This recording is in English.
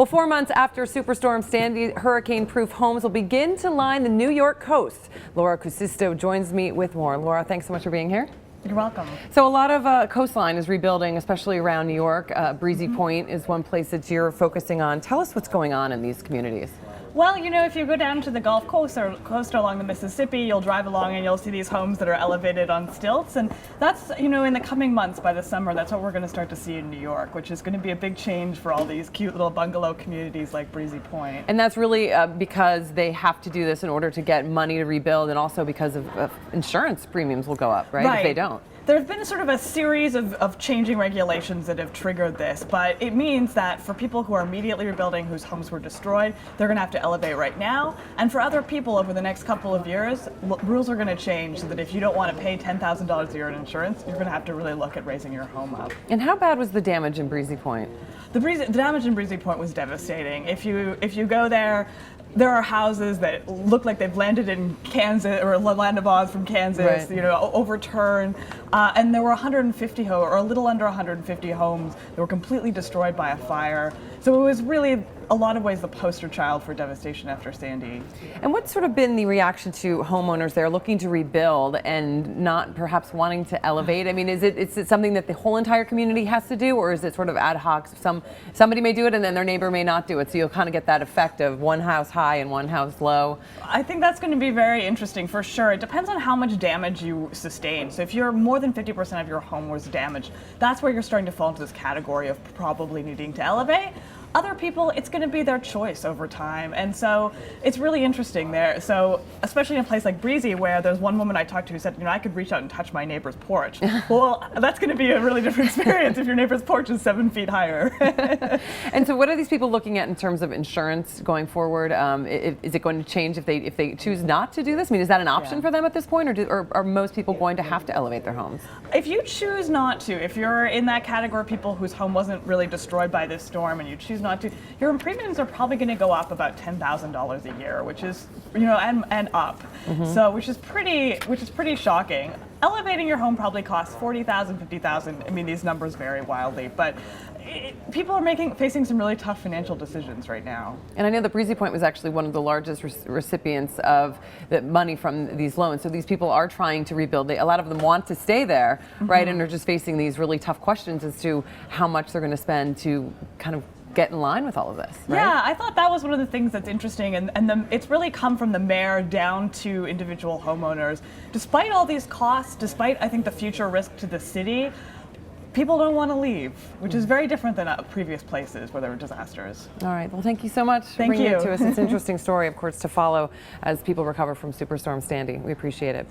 Well, 4 months after Superstorm Sandy, hurricane-proof homes will begin to line the New York coast. Laura Kusisto joins me with more. Laura, thanks so much for being here. You're welcome. So a lot of coastline is rebuilding, especially around New York. Breezy Point is one place that you're focusing on. Tell us what's going on in these communities. Well, you know, if you go down to the Gulf Coast or coast along the Mississippi, you'll drive along and you'll see these homes that are elevated on stilts. And that's, you know, in the coming months by the summer, that's what we're going to start to see in New York, which is going to be a big change for all these cute little bungalow communities like Breezy Point. And that's really because they have to do this in order to get money to rebuild, and also because of insurance premiums will go up, right? If they don't. There's been sort of a series of changing regulations that have triggered this, but it means that for people who are immediately rebuilding whose homes were destroyed, they're going to have to elevate right now. And for other people over the next couple of years, rules are going to change so that if you don't want to pay $10,000 a year in insurance, you're going to have to really look at raising your home up. And how bad was the damage in Breezy Point? The damage in Breezy Point was devastating. If you go there, there are houses that look like they've landed in Kansas or Land of Oz from Kansas, right. You know, overturned. And there were 150 or a little under 150 homes that were completely destroyed by a fire. So it was really, a lot of ways, the poster child for devastation after Sandy. And what's sort of been the reaction to homeowners there looking to rebuild and not perhaps wanting to elevate? I mean, is it something that the whole entire community has to do, or is it sort of ad hoc? Somebody may do it and then their neighbor may not do it, so you'll kind of get that effect of one house high and one house low? I think that's going to be very interesting for sure. It depends on how much damage you sustain. So if you're more than 50% of your home was damaged, that's where you're starting to fall into this category of probably needing to elevate. Other people, it's going to be their choice over time, and so it's really interesting there. So especially in a place like Breezy, where there's one woman I talked to who said, you know, I could reach out and touch my neighbor's porch. Well, that's going to be a really different experience if your neighbor's porch is 7 feet higher. And so what are these people looking at in terms of insurance going forward? Is it going to change if they choose not to do this? I mean, is that an option for them at this point, or are most people going to have to elevate their homes? If you choose not to, if you're in that category of people whose home wasn't really destroyed by this storm and you choose not to, your premiums are probably going to go up about $10,000 a year, which is, you know, and up. So which is pretty shocking. Elevating your home probably costs $40,000, $50,000. I mean, these numbers vary wildly, but people are facing some really tough financial decisions right now. And I know that Breezy Point was actually one of the largest recipients of the money from these loans. So these people are trying to rebuild. A lot of them want to stay there, right? And are just facing these really tough questions as to how much they're going to spend to kind of get in line with all of this, right? Yeah, I thought that was one of the things that's interesting, and it's really come from the mayor down to individual homeowners. Despite all these costs, despite, I think, the future risk to the city, people don't want to leave, which is very different than previous places where there were disasters. All right, well, thank you so much for bringing it to us. It's an interesting story, of course, to follow as people recover from Superstorm Sandy. We appreciate it.